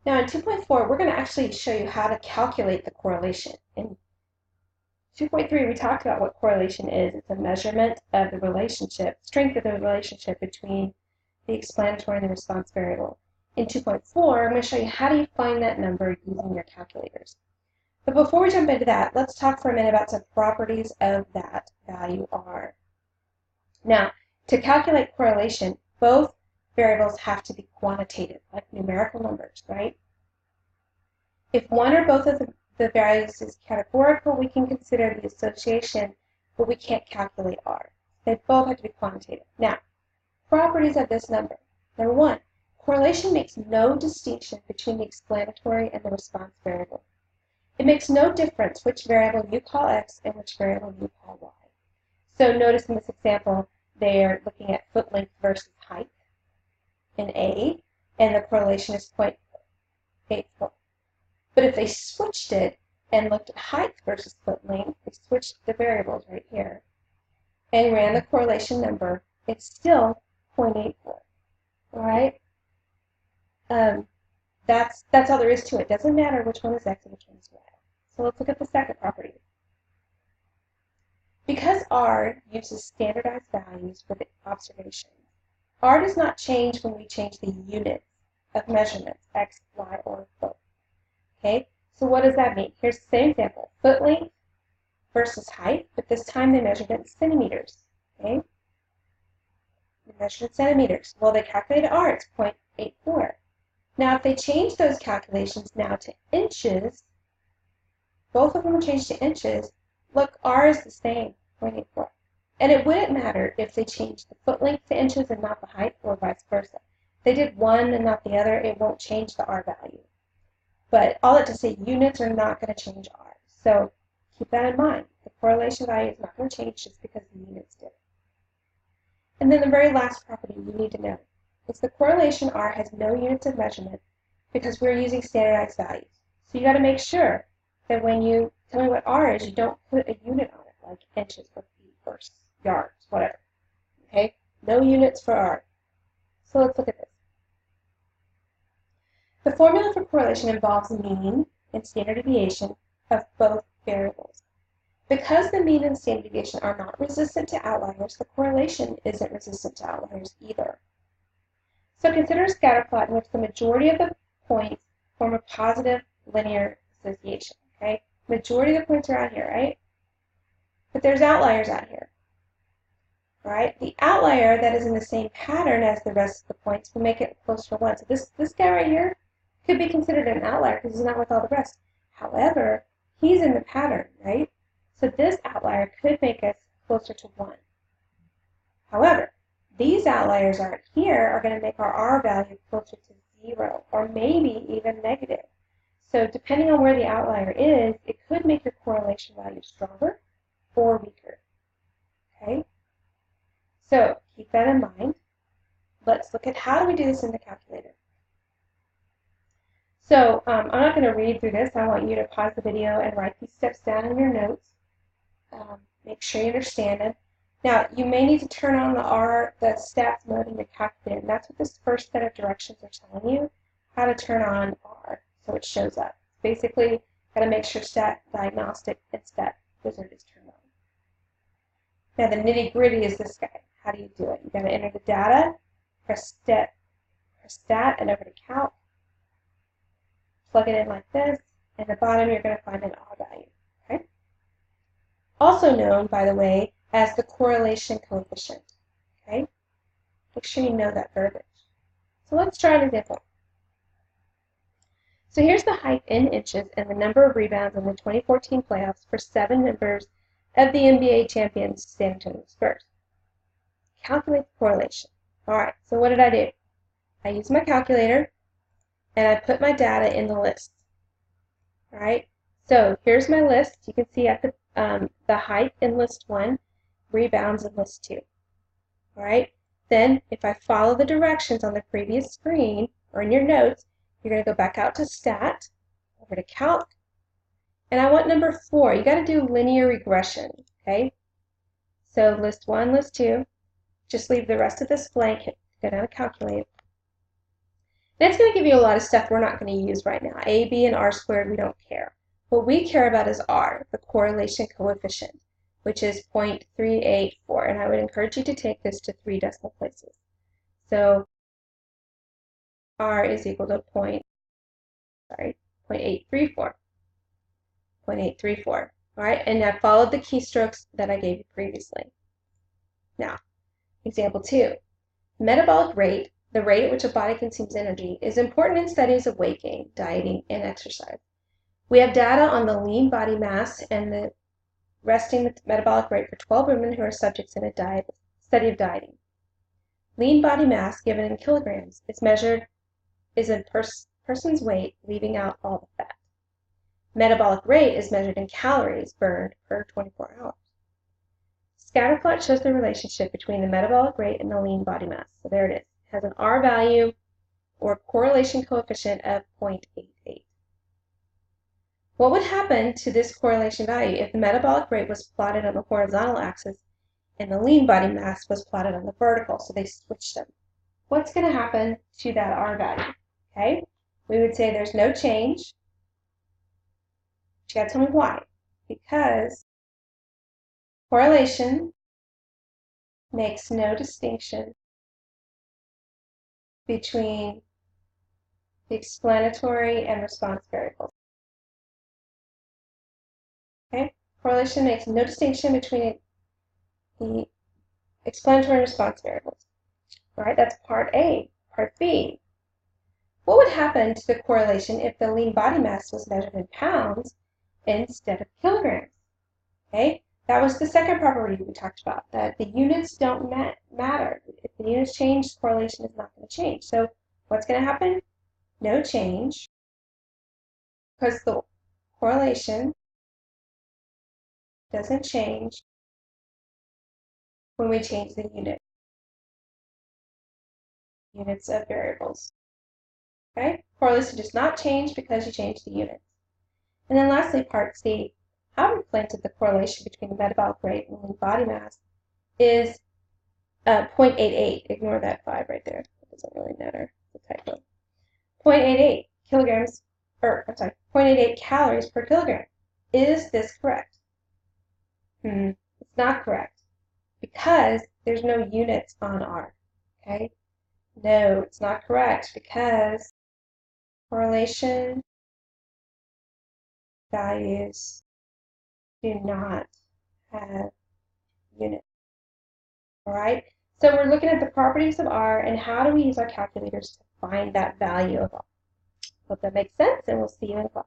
Now in 2.4, we're going to actually show you how to calculate the correlation. In 2.3, we talked about what correlation is. It's a measurement of the relationship, strength of the relationship between the explanatory and the response variable. In 2.4, I'm going to show you how do you find that number using your calculators. But before we jump into that, let's talk for a minute about some properties of that value R. Now, to calculate correlation, both variables have to be quantitative, like numerical numbers, right? If one or both of the values is categorical, we can consider the association, but we can't calculate R. They both have to be quantitative. Now, properties of this number. Number one, correlation makes no distinction between the explanatory and the response variable. It makes no difference which variable you call X and which variable you call Y. So notice in this example, they're looking at foot length versus height in A, and the correlation is 0.84. But if they switched it and looked at height versus foot length, they switched the variables right here, and ran the correlation number, it's still 0.84. All right? That's all there is to it. It doesn't matter which one is X and which one is Y. So let's look at the second property. Because R uses standardized values for the observations, R does not change when we change the units of measurements, X, Y, or both. Okay, so what does that mean? Here's the same example. Foot length versus height, but this time they measured it in centimeters. Okay, they measured in centimeters. Well, they calculated R, it's 0.84. Now, if they change those calculations now to inches, both of them are changed to inches, look, R is the same, 0.84. And it wouldn't matter if they changed the foot length to inches and not the height, or vice versa. If they did one and not the other, it won't change the R value. But all that to say, units are not going to change R. So keep that in mind. The correlation value is not going to change just because the units did. And then the very last property you need to know is the correlation R has no units of measurement because we're using standardized values. So you got to make sure that when you tell me what R is, you don't put a unit on it, like inches or feet or yards, whatever. Okay? No units for R. So let's look at this. The formula for correlation involves mean and standard deviation of both variables. Because the mean and standard deviation are not resistant to outliers, the correlation isn't resistant to outliers either. So consider a scatter plot in which the majority of the points form a positive linear association. Okay? Majority of the points are out here, right? But there's outliers out here. Right? The outlier that is in the same pattern as the rest of the points will make it closer to 1. So this guy right here could be considered an outlier because he's not with all the rest. However, he's in the pattern, right? So this outlier could make us closer to 1. However, these outliers out here are going to make our R value closer to 0 or maybe even negative. So depending on where the outlier is, it could make your correlation value stronger or weaker. Okay? So keep that in mind. Let's look at how do we do this in the calculator. So I'm not going to read through this. I want you to pause the video and write these steps down in your notes. Make sure you understand them. Now, you may need to turn on the stats mode in your calculator. And that's what this first set of directions are telling you, how to turn on R so it shows up. Basically, got to make sure stat diagnostic and stat wizard is turned on. Now, the nitty-gritty is this guy. How do you do it? You got to enter the data, press stat, and over to calc. Plug it in like this, and at the bottom you're going to find an R value. Okay? Also known, by the way, as the correlation coefficient. Okay? Make sure you know that verbiage. So let's try an example. So here's the height in inches and the number of rebounds in the 2014 playoffs for 7 members of the NBA champions San Antonio Spurs. Calculate the correlation. All right, so what did I do? I used my calculator, and I put my data in the list. All right, so here's my list. You can see at the height in list 1, rebounds in list 2. All right, then if I follow the directions on the previous screen or in your notes, you're going to go back out to stat, over to calc, and I want number 4. You got to do linear regression. Okay, so list 1, list 2. Just leave the rest of this blank. Go down to calculate. And it's going to give you a lot of stuff we're not going to use right now. A, B, and R squared, we don't care. What we care about is R, the correlation coefficient, which is 0.384. And I would encourage you to take this to 3 decimal places. So R is equal to 0.834. 0.834. All right, and I followed the keystrokes that I gave you previously. Now, example 2. Metabolic rate, the rate at which a body consumes energy, is important in studies of weight gain, dieting, and exercise. We have data on the lean body mass and the resting metabolic rate for 12 women who are subjects in a study of dieting. Lean body mass given in kilograms is a person's weight, leaving out all the fat. Metabolic rate is measured in calories burned per 24 hours. Scatter plot shows the relationship between the metabolic rate and the lean body mass. So there it is. It has an R value or correlation coefficient of 0.88. What would happen to this correlation value if the metabolic rate was plotted on the horizontal axis and the lean body mass was plotted on the vertical? So they switched them. What's going to happen to that R value? Okay, we would say there's no change. But you got to tell me why. Because correlation makes no distinction between the explanatory and response variables. Okay? Correlation makes no distinction between the explanatory and response variables. All right, that's part A. Part B. What would happen to the correlation if the lean body mass was measured in pounds instead of kilograms? Okay? That was the second property we talked about, that the units don't matter. If the units change, the correlation is not going to change. So what's going to happen? No change, because the correlation doesn't change when we change the units of variables. Okay? Correlation does not change because you change the units. And then lastly, part C. How implanted the correlation between the metabolic rate and lean body mass is 0.88. Ignore that 5 right there. It doesn't really matter. It's a typo. 0.88 kilograms, or I'm sorry, 0.88 calories per kilogram. Is this correct? It's not correct because there's no units on R. Okay? No, it's not correct because correlation values do not have units. All right? So we're looking at the properties of R and how do we use our calculators to find that value of R. Hope that makes sense, and we'll see you in class.